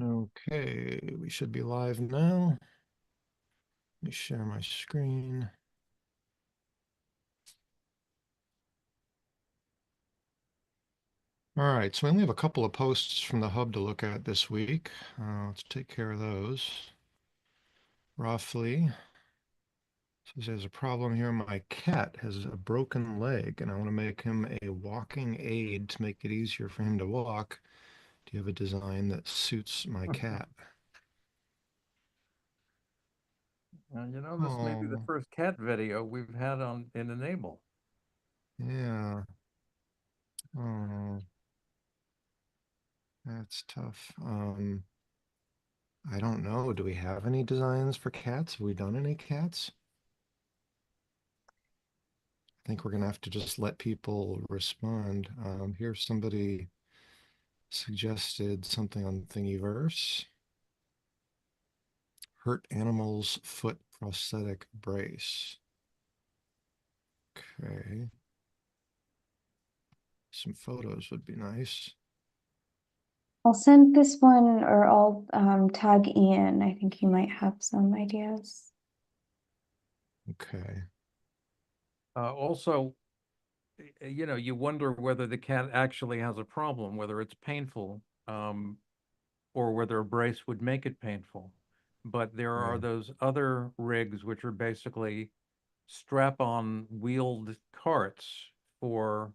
Okay, we should be live now. Let me share my screen. All right, so we only have a couple of posts from the hub to look at this week. Let's take care of those. Roughly says there's a problem here. My cat has a broken leg, and I want to make him a walking aid to make it easier for him to walk. Do you have a design that suits my cat? This may be the Oh, first cat video we've had on in e-NABLE. yeah. Oh, that's tough. I don't know. Do we have any designs for cats? Have we done any cats? I think we're gonna have to just let people respond. Here, somebody suggested something on Thingiverse. Hurt animal's foot prosthetic brace. Okay. Some photos would be nice. I'll send this one or I'll tag Ian. I think he might have some ideas. Okay. Also, you wonder whether the cat actually has a problem, whether it's painful, or whether a brace would make it painful. But there are Yeah. those other rigs which are basically strap-on wheeled carts for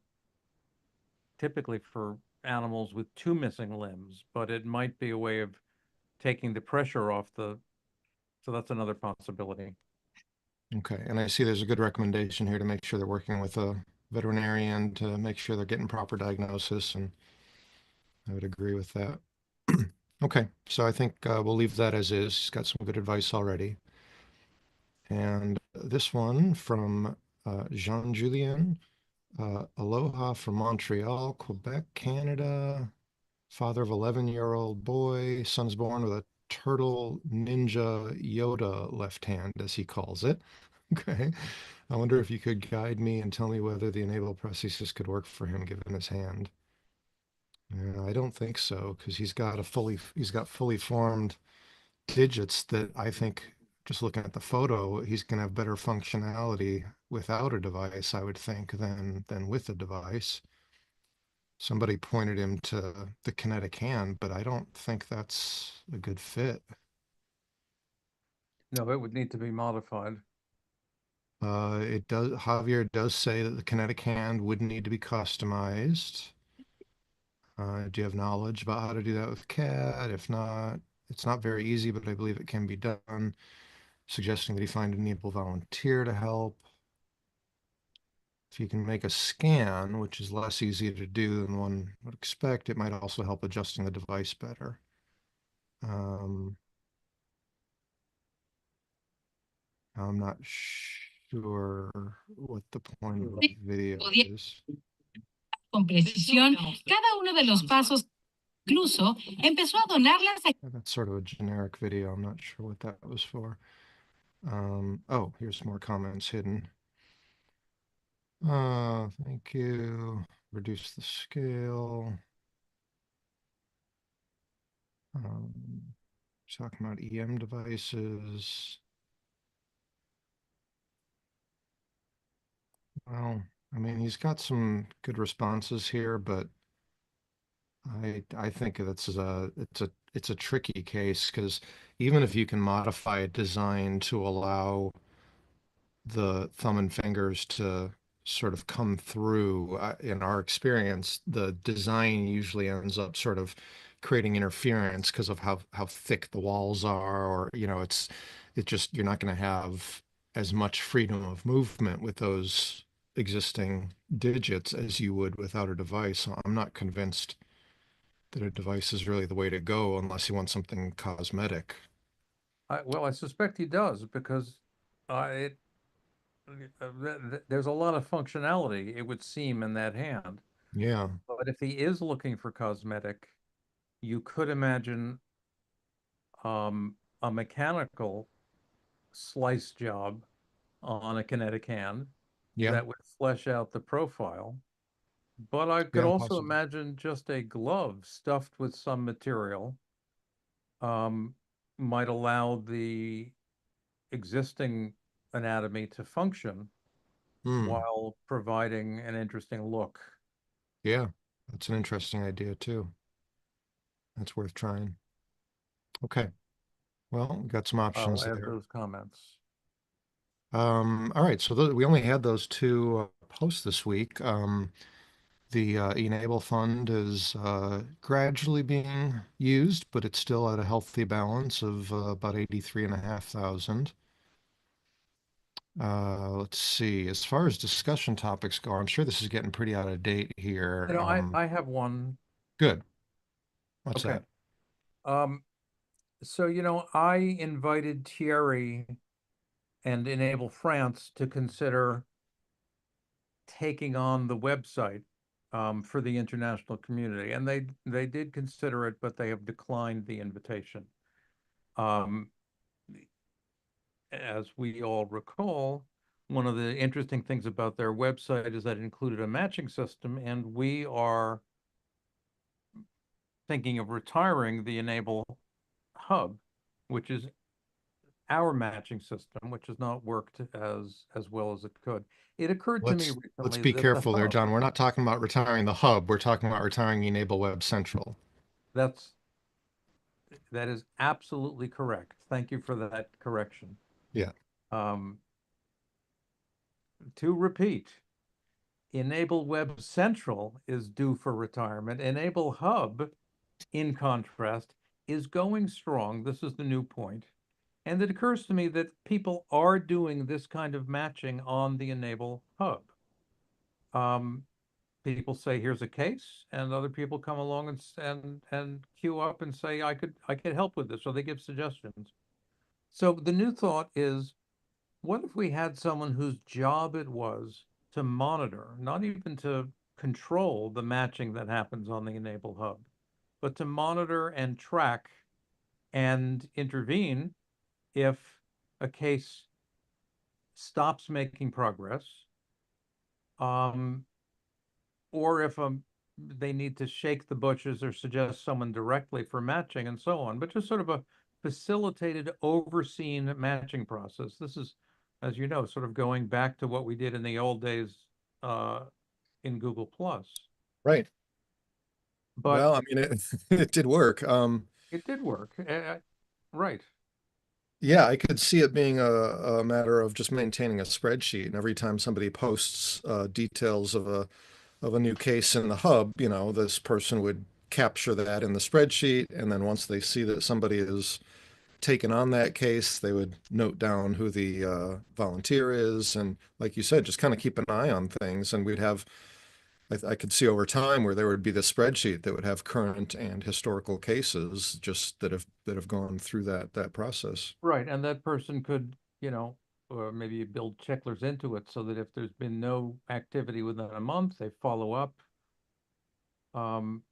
typically for animals with two missing limbs, but it might be a way of taking the pressure off so that's another possibility. Okay. And I see there's a good recommendation here to make sure they're working with a veterinarian to make sure they're getting proper diagnosis, and I would agree with that. Okay, so I think we'll leave that as is. He's got some good advice already. And this one from Jean-Julien. Aloha from Montreal, Quebec, Canada. Father of 11-year-old boy. Son's born with a turtle ninja Yoda left hand, as he calls it. Okay. I wonder if you could guide me and tell me whether the e-NABLE prosthesis could work for him given his hand. Yeah, I don't think so, because he's got fully formed digits that I think, just looking at the photo, he's going to have better functionality without a device, I would think, than with a device. Somebody pointed him to the kinetic hand, but I don't think that's a good fit. No, it would need to be modified. It does, Javier does say that the kinetic hand would need to be customized. Do you have knowledge about how to do that with CAD? If not, it's not very easy, but I believe it can be done. Suggesting that he find an able volunteer to help. If you can make a scan, which is less easy to do than one would expect, it might also help adjusting the device better. Um, I'm not sure what the point of the video is. Con precisión cada uno de los pasos. Incluso empezó a donarlas a... That's sort of a generic video. I'm not sure what that was for. Oh, here's more comments hidden. Thank you. Reduce the scale. Talking about EM devices. Well, I mean, he's got some good responses here, but I think it's a tricky case because even if you can modify a design to allow the thumb and fingers to sort of come through, in our experience, the design usually ends up sort of creating interference because of how thick the walls are, or it just you're not going to have as much freedom of movement with those existing digits as you would without a device. So I'm not convinced that a device is really the way to go unless you want something cosmetic. Well, I suspect he does because there's a lot of functionality, it would seem, in that hand. Yeah, But if he is looking for cosmetic, you could imagine a mechanical slice job on a kinetic hand yeah, that would flesh out the profile. But I could yeah, also possibly. imagine just a glove stuffed with some material might allow the existing anatomy to function Hmm. while providing an interesting look. Yeah, that's an interesting idea too. That's worth trying. Okay. Well, we got some I'll options add there. those comments. All right, so we only had those two posts this week. The e-NABLE fund is gradually being used, but it's still at a healthy balance of about 83,500. Let's see. As far as discussion topics go, I'm sure this is getting pretty out of date here. You know, I have one. Good. What's Okay. that? So, I invited Thierry and e-NABLE France to consider taking on the website for the international community, and they did consider it, but they have declined the invitation. Um, as we all recall, one of the interesting things about their website is that it included a matching system, and we are thinking of retiring the e-NABLE hub, which is our matching system, which has not worked as well as it could. It occurred to me Let's recently be that the careful there, hub, John. We're not talking about retiring the hub. We're talking about retiring e-NABLE Web Central. that's that is absolutely correct. Thank you for that correction. Yeah. Um, to repeat, e-NABLE Web Central is due for retirement. e-NABLE Hub, in contrast, is going strong. This is the new point. And it occurs to me that people are doing this kind of matching on the e-NABLE Hub. People say, here's a case, and other people come along and queue up and say, I could help with this, or they give suggestions. So the new thought is, what if we had someone whose job it was to monitor, not even to control the matching that happens on the e-NABLE Hub, but to monitor and track and intervene if a case stops making progress, or if they need to shake the bushes or suggest someone directly for matching and so on, but just sort of a facilitated, overseen matching process. This is, as you know, sort of going back to what we did in the old days uh, in Google Plus. Right. But Well, I mean, it did work. it did work. Right. Yeah, I could see it being a matter of just maintaining a spreadsheet, and every time somebody posts details of a new case in the hub, this person would capture that in the spreadsheet, and then once they see that somebody is taken on that case, they would note down who the volunteer is, and like you said, just kind of keep an eye on things, and we'd have. I could see over time where there would be the spreadsheet that would have current and historical cases just that have gone through that process. Right. And that person could, or maybe you build checklers into it so that if there's been no activity within a month, they follow up. Um,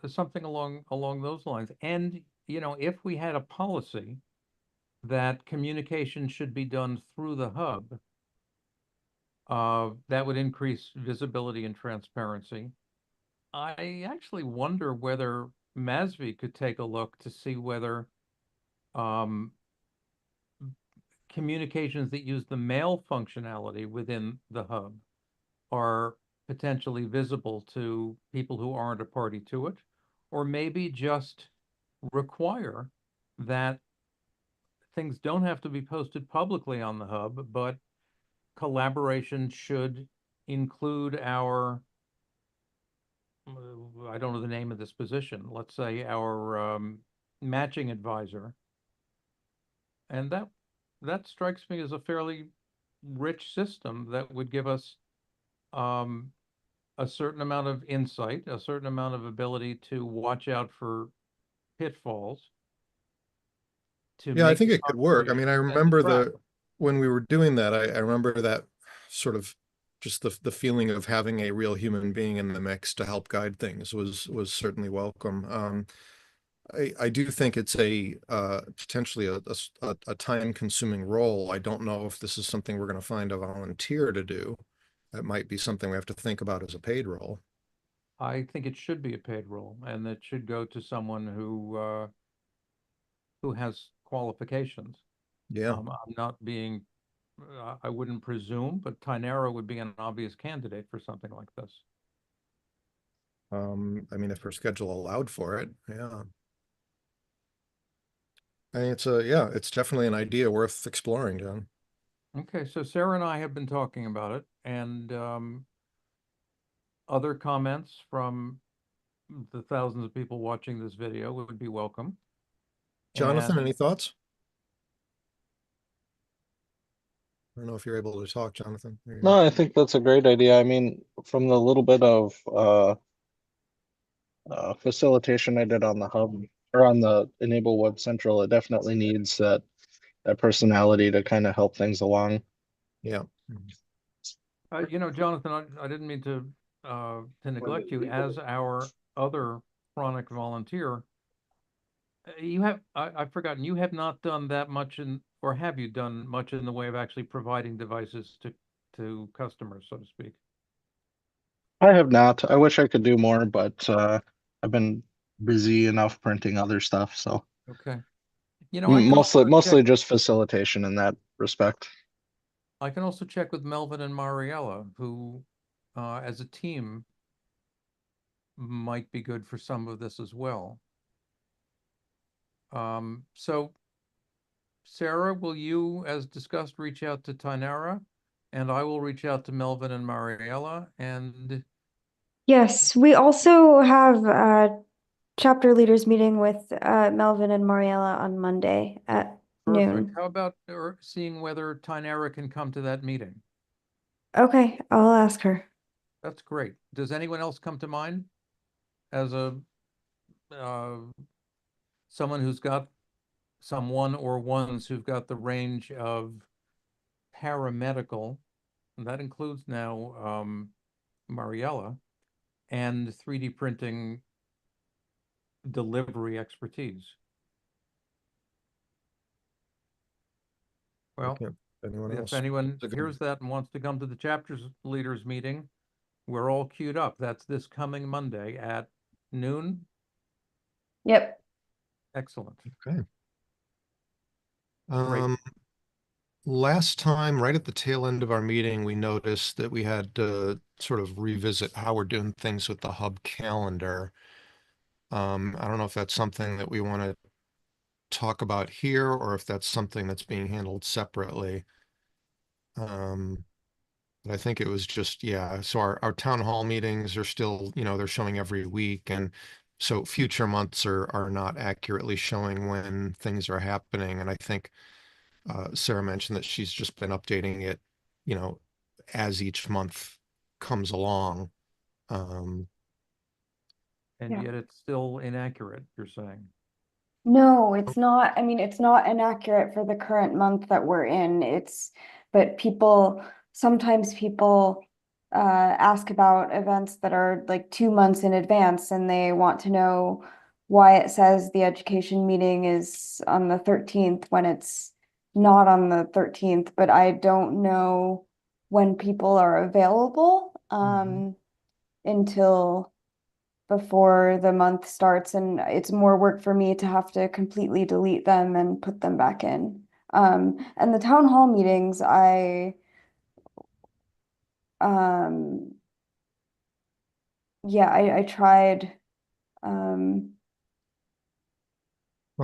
something along those lines. And, if we had a policy that communication should be done through the hub, that would increase visibility and transparency. I actually wonder whether MASV could take a look to see whether um, communications that use the mail functionality within the hub are potentially visible to people who aren't a party to it, or maybe just require that things don't have to be posted publicly on the hub, but collaboration should include our, I don't know the name of this position, let's say our matching advisor. And that strikes me as a fairly rich system that would give us um, a certain amount of insight, a certain amount of ability to watch out for pitfalls, to Yeah, I make think it could work. I mean, I and to remember track. when we were doing that, I remember that sort of just the feeling of having a real human being in the mix to help guide things was certainly welcome. I do think it's a potentially a time-consuming role. I don't know if this is something we're going to find a volunteer to do. That might be something we have to think about as a paid role. I think it should be a paid role, and it should go to someone who who has qualifications. Yeah. I'm not being, I wouldn't presume, but Tynera would be an obvious candidate for something like this. I mean, if her schedule allowed for it, yeah. I mean, it's definitely an idea worth exploring, John. Okay, so Sarah and I have been talking about it, and other comments from the thousands of people watching this video would be welcome. Jonathan, And any thoughts? I don't know if you're able to talk, Jonathan. There you No, go. I think that's a great idea. I mean, from the little bit of facilitation I did on the hub or on the Enable Web Central, it definitely needs that personality to kind of help things along. Yeah. you know, Jonathan, I didn't mean to neglect you as our other chronic volunteer. You have, I've forgotten, you have not done that much in, or have you done much in the way of actually providing devices to customers, so to speak? I have not. I wish I could do more, but I've been busy enough printing other stuff, so Okay. You know, I can mostly also mostly check, just facilitation in that respect. I can also check with Melvin and Mariella, who, as a team, might be good for some of this as well. So Sarah, will you, as discussed, reach out to Tynara? And I will reach out to Melvin and Mariella, and Yes, we also have a chapter leaders meeting with Melvin and Mariella on Monday at perfect. noon. How about seeing whether Tynara can come to that meeting? Okay, I'll ask her. That's great. Does anyone else come to mind as a uh, someone who's got someone or ones who've got the range of paramedical, and that includes now Mariella, and 3D printing delivery expertise? Well, Okay. Anyone if else? anyone That's a good- hears that and wants to come to the chapters leaders meeting, we're all queued up. That's this coming Monday at noon. Yep. Excellent. Okay. Great. Last time, right at the tail end of our meeting, we noticed that we had to sort of revisit how we're doing things with the hub calendar. I don't know if that's something that we want to talk about here or if that's something that's being handled separately. But I think it was just, yeah, so our town hall meetings are still, they're showing every week. And so future months are not accurately showing when things are happening. And I think Sarah mentioned that she's just been updating it, as each month comes along. And Yeah. yet it's still inaccurate, you're saying. No, it's not. I mean, it's not inaccurate for the current month that we're in. But sometimes people ask about events that are like 2 months in advance and they want to know why it says the education meeting is on the 13th when it's not on the 13th, but I don't know when people are available until before the month starts, and it's more work for me to have to completely delete them and put them back in. And the town hall meetings, um, I tried, Well,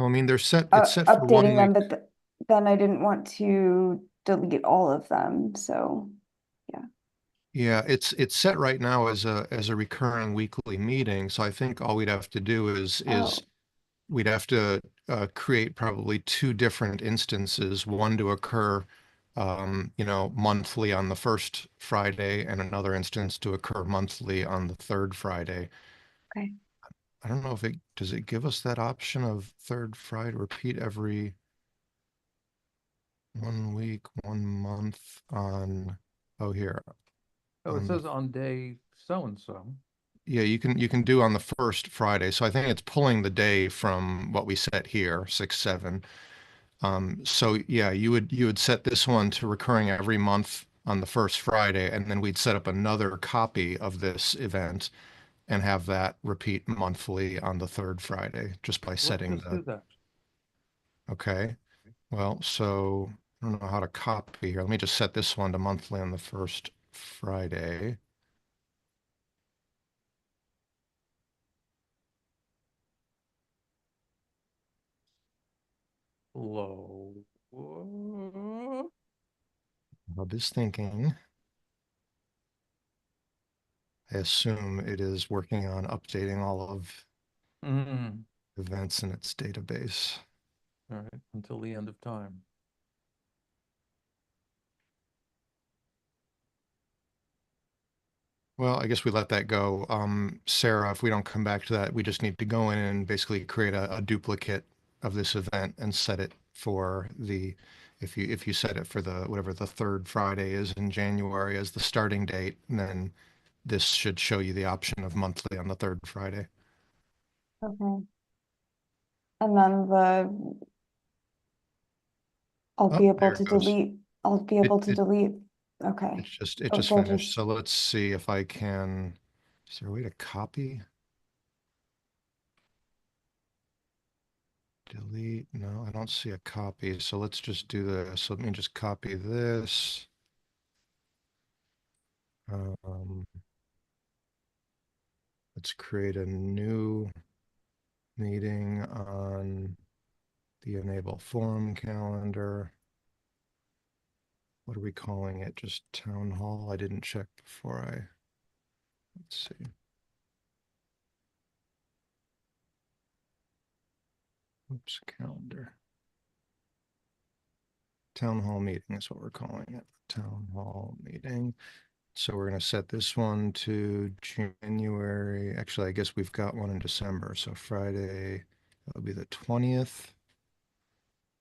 I mean, it's set for 1 updating them, week. but then I didn't want to delete all of them, so, yeah. Yeah, it's set right now as a recurring weekly meeting. So I think all we'd have to do is Oh, we'd have to create probably two different instances, one to occur monthly on the first Friday and another instance to occur monthly on the third Friday. okay. I don't know if does it give us that option of third Friday, repeat every 1 week, 1 month on, oh, here. Oh, it On the says on day so-and-so. Yeah, you can do on the first Friday. So I think it's pulling the day from what we set here, 6/7. So yeah, you would set this one to recurring every month on the first Friday, and then we'd set up another copy of this event and have that repeat monthly on the third Friday, just by Let's setting just do that. Okay. Well, so I don't know how to copy here. Let me just set this one to monthly on the first Friday. Low. Hub is thinking. I assume it is working on updating all of Mm, events in its database. all right, until the end of time. Well, I guess we let that go. Sarah, if we don't come back to that, we just need to go in and basically create a duplicate of this event and set it for the, if you set it for the, whatever the third Friday is in January as the starting date, then this should show you the option of monthly on the third Friday. Okay. And then I'll Oh, be able there to it goes. delete, I'll be It, able to it, delete. Okay. it Oh, just so I'll finished. just, So let's see if I can, is there a way to copy? Delete, no, I don't see a copy. So let's just do this. Let me just copy this. Let's create a new meeting on the Enable Forum calendar. What are we calling it? Just Town Hall? I didn't check before let's see. Oops, calendar. Town Hall meeting is what we're calling it. Town Hall meeting. So we're going to set this one to January. Actually, I guess we've got one in December. So Friday, that'll be the 20th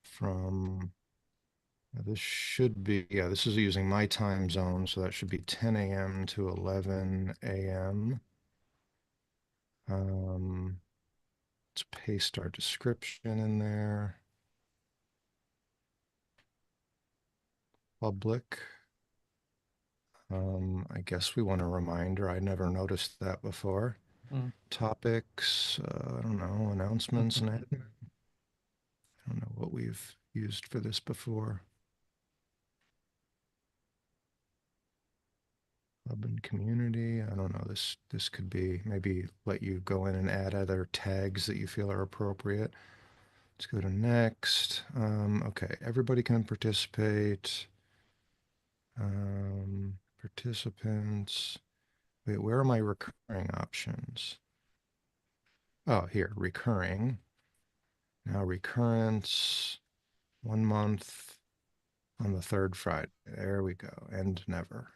from, this should be, yeah, this is using my time zone. So that should be 10 a.m. to 11 a.m. Let's paste our description in there. Public. I guess we want a reminder. I never noticed that before. Mm. Topics, I don't know, announcements and admin. I don't know what we've used for this before. Hub and community. I don't know. This could be, maybe let you go in and add other tags that you feel are appropriate. Let's go to next. Okay, everybody can participate. Participants. Wait, where are my recurring options? Oh, here, recurring. Now recurrence, 1 month on the third Friday. There we go. End never.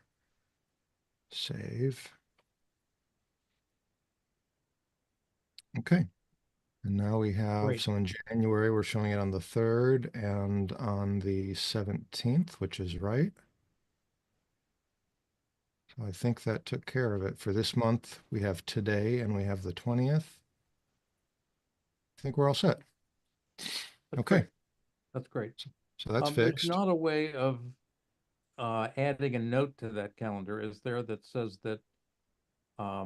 Save. Okay. And now we have, Great. so in January, we're showing it on the 3rd and on the 17th, which is right. So I think that took care of it. For this month, we have today and we have the 20th. I think we're all set. That's Okay. great. That's great. So that's There's fixed. not a way of adding a note to that calendar, is there, that says that our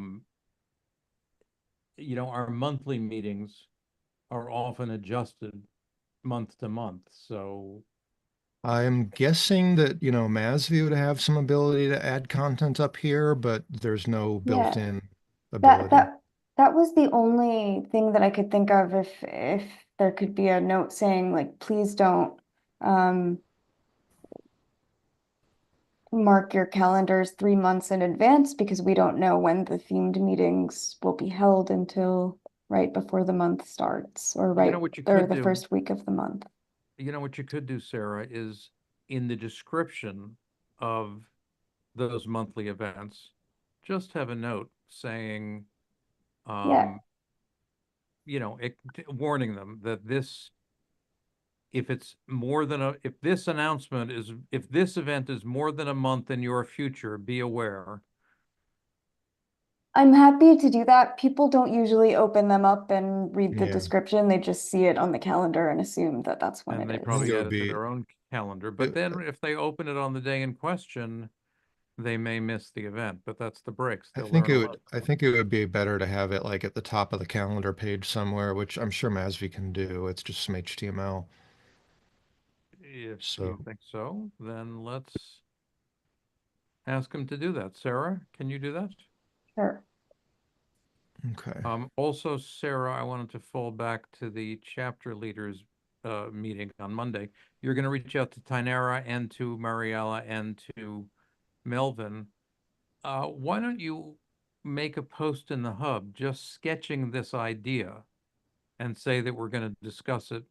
monthly meetings are often adjusted month to month. So I'm guessing that, Masvi would have some ability to add content up here, but there's no yeah, built-in that, ability. that, that was the only thing that I could think of if there could be a note saying like, please don't, mark your calendars 3 months in advance because we don't know when the themed meetings will be held until right before the month starts or what you or could the do, first week of the month. what you could do, Sarah, is in the description of those monthly events, just have a note saying, Yeah, warning them that if it's more than if this event is more than a month in your future, be aware. I'm happy to do that. People don't usually open them up and read the Yeah. description. They just see it on the calendar and assume that that's when And it they is. probably it add would it to be, their own calendar. But then if they open it on the day in question, they may miss the event, but that's the breaks. I They'll think learn it a would, lot. I think it would be better to have it like at the top of the calendar page somewhere, which I'm sure Masvi can do. It's just some HTML. If So- you think so, then let's ask him to do that. Sarah, can you do that? Sure. Okay. Also, Sarah, I wanted to fall back to the chapter leaders meeting on Monday. You're going to reach out to Tynara and to Mariella and to Melvin. Why don't you make a post in the hub just sketching this idea and say that we're going to discuss it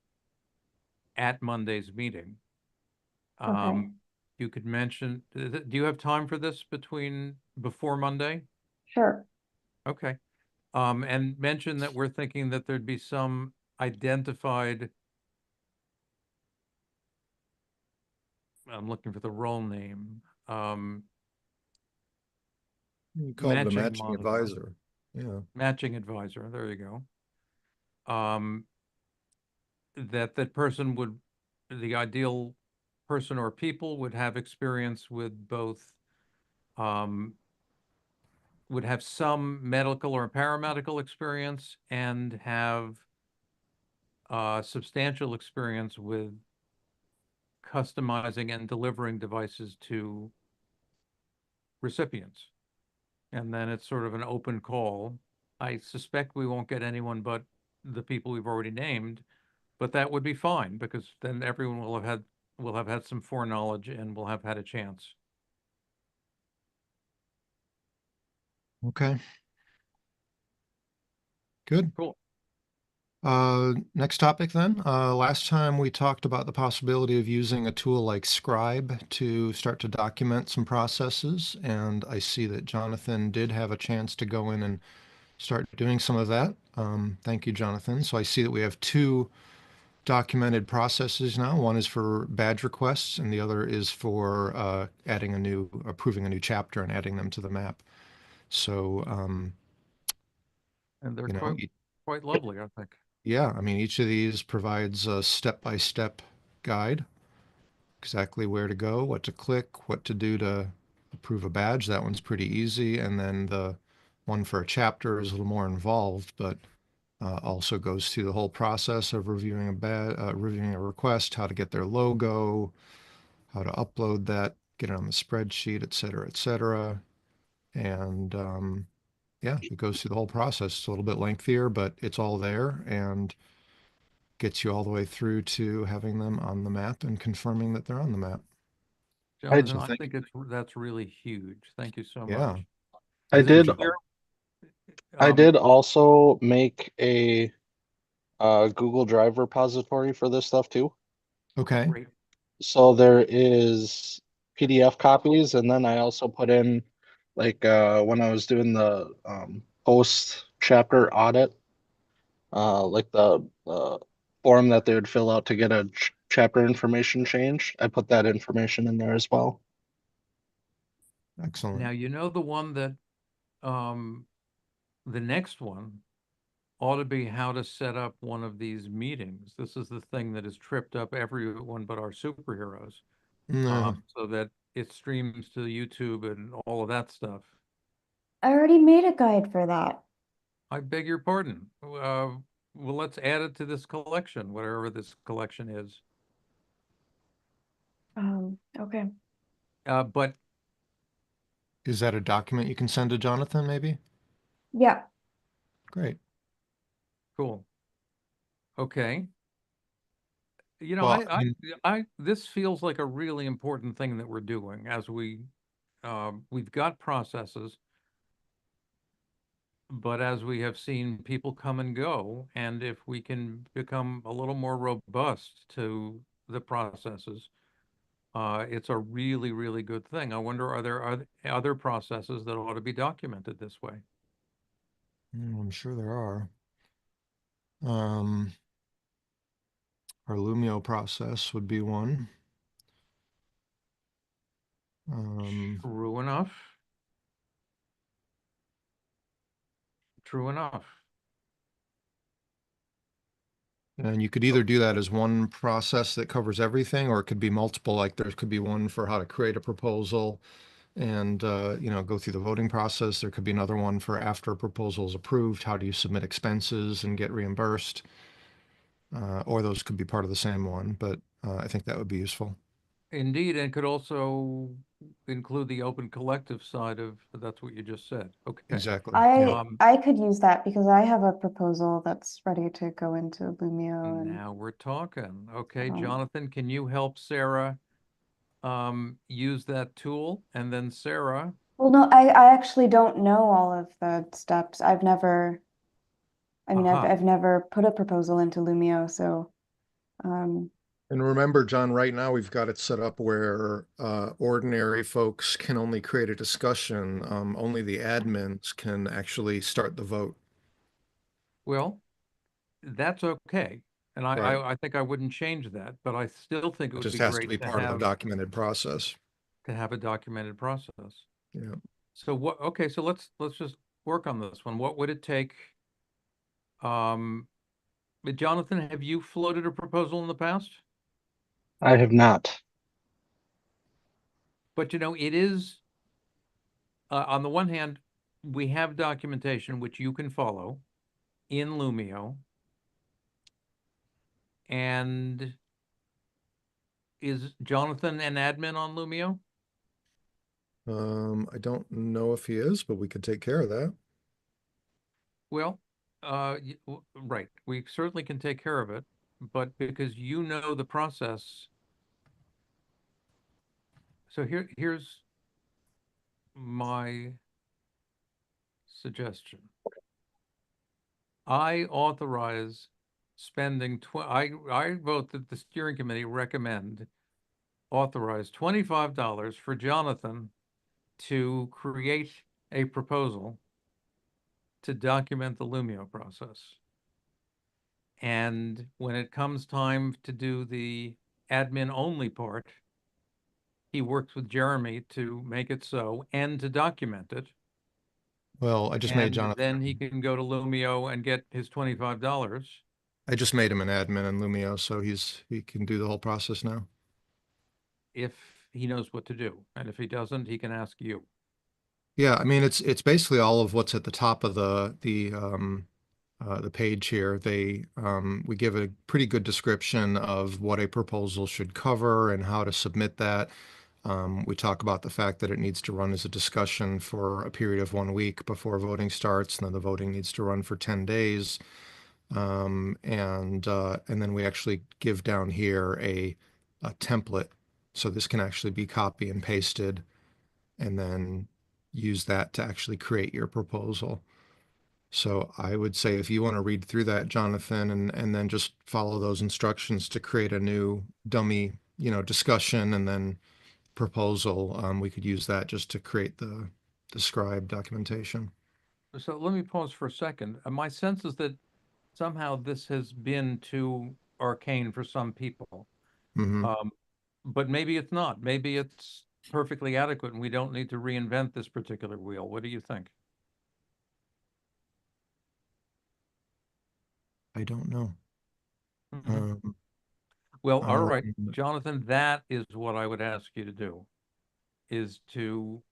at Monday's meeting? Okay. You could mention, do you have time for this before Monday? Sure. Okay. And mention that we're thinking that there'd be some identified, I'm looking for the role name, You call it a matching matching monitor, advisor. Yeah. matching advisor, there you go. That person would, the ideal person or people would have experience with both, would have some medical or paramedical experience and have substantial experience with customizing and delivering devices to recipients. And then it's sort of an open call. I suspect we won't get anyone but the people we've already named, but that would be fine because then everyone will have had some foreknowledge and will have had a chance. Okay. Good. Cool. Next topic then. Last time we talked about the possibility of using a tool like Scribe to start to document some processes, and I see that Jonathan did have a chance to go in and start doing some of that. Thank you, Jonathan. So I see that we have two documented processes now. One is for badge requests, and the other is for approving a new chapter and adding them to the map. So, And they're you know, quite lovely, I think. yeah, I mean, each of these provides a step-by-step guide, exactly where to go, what to click, what to do to approve a badge. That one's pretty easy. And then the one for a chapter is a little more involved, but also goes through the whole process of reviewing reviewing a request, how to get their logo, how to upload that, get it on the spreadsheet, et cetera, et cetera. And yeah, it goes through the whole process. It's a little bit lengthier, but it's all there and gets you all the way through to having them on the map and confirming that they're on the map. Jonathan, So I thank think that's really huge. Thank you so Yeah. much. I Is it did. clear? I did also make a Google Drive repository for this stuff too. Okay. Great. So there is PDF copies, and then I also put in like when I was doing the post chapter audit, like the form that they would fill out to get a chapter information change. I put that information in there as well. Excellent. Now, you know the one that, the next one ought to be how to set up one of these meetings. This is the thing that has tripped up everyone but our superheroes, No. so that it streams to YouTube and all of that stuff. I already made a guide for that. I beg your pardon. Well, let's add it to this collection, whatever this collection is. Okay. But Is that a document you can send to Jonathan, maybe? Yeah. Great. cool. Okay. You know, Well, I mean, this feels like a really important thing that we're doing as we've got processes, but as we have seen people come and go, and if we can become a little more robust to the processes, it's a really, really good thing. I wonder, are there other processes that ought to be documented this way? I'm sure there are. Our Lumio process would be one. True enough. True enough. And you could either do that as one process that covers everything, or it could be multiple, like there could be one for how to create a proposal and, go through the voting process. There could be another one for after a proposal is approved, how do you submit expenses and get reimbursed? or those could be part of the same one, but I think that would be useful. Indeed, and could also include the open collective side of, that's what you just said. Okay. Exactly. I Yeah. I could use that because I have a proposal that's ready to go into Lumio and Now we're talking. Okay, Um, Jonathan, can you help Sarah use that tool? And then Sarah, well, no, I actually don't know all of the steps. aha, I've never put a proposal into Lumio, so um And remember, John, right now we've got it set up where ordinary folks can only create a discussion. Only the admins can actually start the vote. well, that's okay. And Right. I think I wouldn't change that, but I still think it It would just be has to great be part of the documented process. to have a documented process. Yeah. So what, okay, so let's just work on this one. What would it take? Um, Jonathan, have you floated a proposal in the past? I have not. But you know, it is, on the one hand, we have documentation which you can follow in Lumio. And is Jonathan an admin on Lumio? I don't know if he is, but we could take care of that. Well, right, we certainly can take care of it, but because you know the process. So here's my suggestion. I authorize spending I vote that the steering committee recommend authorize $25 for Jonathan to create a proposal to document the Lumio process. And when it comes time to do the admin only part, he works with Jeremy to make it so and to document it. Well, I just made And then Jonathan, he can go to Lumio and get his $25 I just made him an admin in Lumio, so he can do the whole process now. if he knows what to do. And if he doesn't, he can ask you. Yeah, I mean it's basically all of what's at the top of the page here. We give a pretty good description of what a proposal should cover and how to submit that. We talk about the fact that it needs to run as a discussion for a period of 1 week before voting starts, and then the voting needs to run for 10 days. And then we actually give down here a template. So this can actually be copy and pasted and then use that to actually create your proposal. So I would say if you want to read through that, Jonathan, and then just follow those instructions to create a new dummy, discussion and then proposal, we could use that just to create the described documentation. So let me pause for a second. My sense is that somehow this has been too arcane for some people. Hmm. But maybe it's not. Maybe it's perfectly adequate and we don't need to reinvent this particular wheel. What do you think? I don't know. Mhm. Um, Well, all right, um, Jonathan, that is what I would ask you to do, is to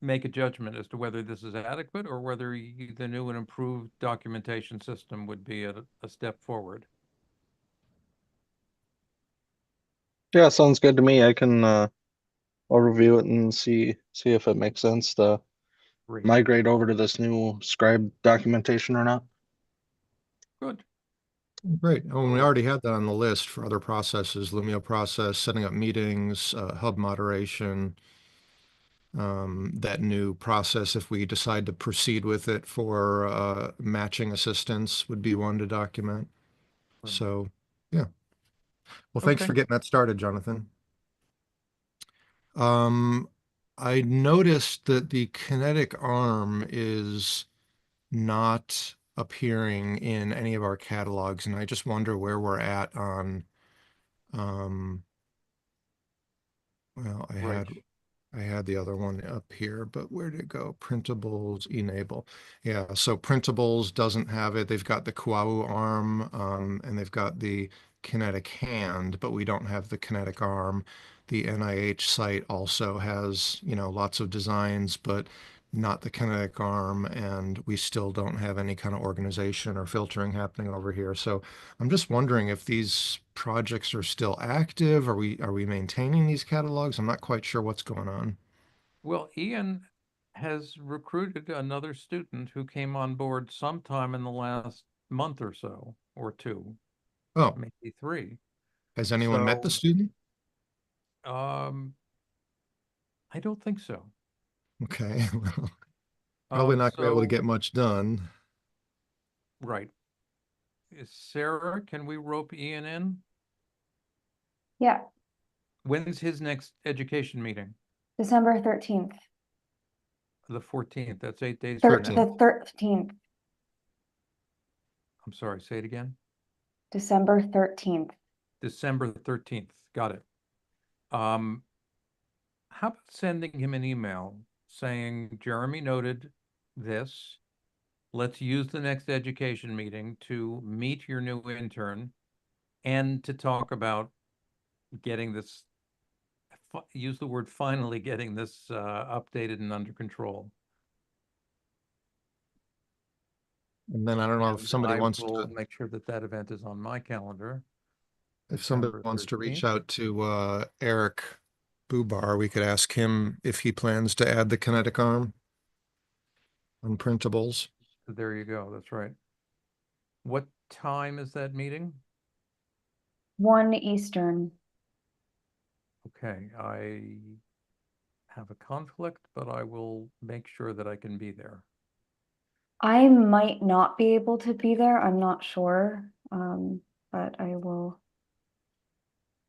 make a judgment as to whether this is adequate or whether the new and improved documentation system would be a step forward. Yeah, sounds good to me. I can I'll review it and see if it makes sense to Great, migrate over to this new scribe documentation or not. good. Great. Oh, and we So, already had that on the list for other processes, Lumio process, setting up meetings, hub moderation, that new process, if we decide to proceed with it for matching assistance, would be one to document. good. So, yeah. Well, thanks Okay, for getting that started, Jonathan. Um, I noticed that the kinetic arm is not appearing in any of our catalogs, and I just wonder where we're at on, um, well, right. I had the other one up here, but where did it go? Printables, e-NABLE. Yeah, so Printables doesn't have it. They've got the Kuau arm, and they've got the kinetic hand, but we don't have the kinetic arm. The NIH site also has, lots of designs, but not the kinetic arm, and we still don't have any kind of organization or filtering happening over here. So I'm just wondering if these projects are still active. Are we maintaining these catalogs? I'm not quite sure what's going on. Well, Ian has recruited another student who came on board sometime in the last month or so, or two, Oh, maybe three. has anyone met the So, student? um, I don't think so. Okay, well, probably not gonna be able to So, get much done. right. Sarah, can we rope Ian in? Yeah, When's his next education meeting? December 13th, The 14th. That's 8 days from now. the 13th, I'm sorry, say it again. December 13th. December 13th. Got it. How about sending him an email saying, Jeremy noted this. Let's use the next education meeting to meet your new intern and to talk about getting this, use the word finally, getting this updated and under control. And then I don't know if And somebody I wants will to, make sure that that event is on my calendar. if somebody December wants to reach 13th. out to Eric Bubar, we could ask him if he plans to add the kinetic arm on printables. There you go. That's right. What time is that meeting? 1 Eastern. Okay, I have a conflict, but I will make sure that I can be there. I might not be able to be there, I'm not sure, but I will.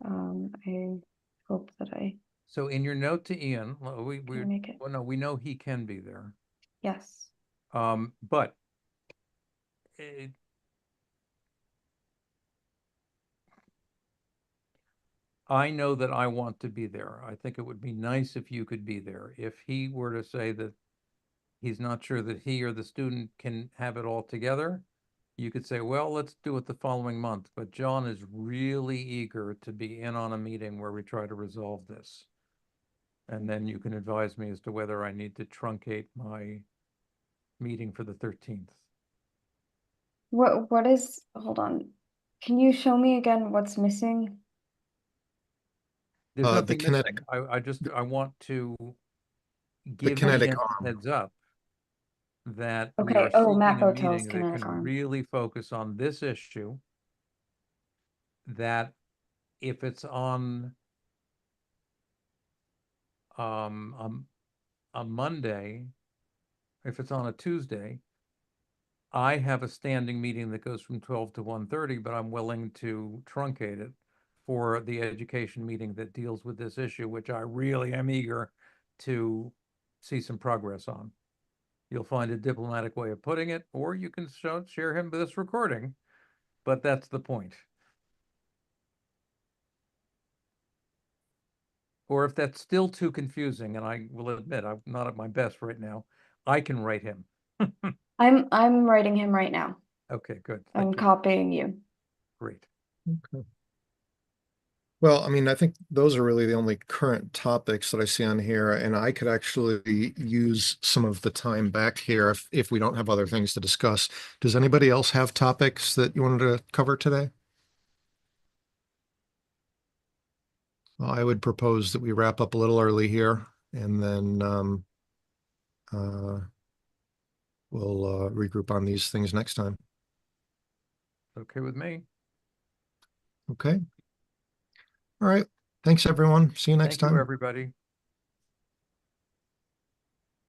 I hope that I So in your note to Ian, we can make it. well, no, we know he can be there. Yes. But it, I know that I want to be there. I think it would be nice if you could be there. If he were to say that he's not sure that he or the student can have it all together, you could say, well, let's do it the following month. But John is really eager to be in on a meeting where we try to resolve this. And then you can advise me as to whether I need to truncate my meeting for the 13th. What is, hold on. Can you show me again what's missing? There's The nothing kinetic, missing. I want to the give kinetic Ian a arm. heads up that we Okay, are oh, Matt seeking a Botel's meeting that kinetic can arm. really focus on this issue, that if it's on a Monday, if it's on a Tuesday, I have a standing meeting that goes from 12 to 1:30, but I'm willing to truncate it for the education meeting that deals with this issue, which I really am eager to see some progress on. You'll find a diplomatic way of putting it, or you can share him this recording, but that's the point. Or if that's still too confusing, and I will admit I'm not at my best right now, I can write him. I'm writing him right now. Okay, good. I'm Thank you. copying you. Great. Okay. Well, I mean, I think those are really the only current topics that I see on here, and I could actually use some of the time back here if we don't have other things to discuss. Does anybody else have topics that you wanted to cover today? Well, I would propose that we wrap up a little early here, and then uh, we'll regroup on these things next time. Okay with me. Okay. All right. Thanks, everyone. See you next Thank you, time. everybody.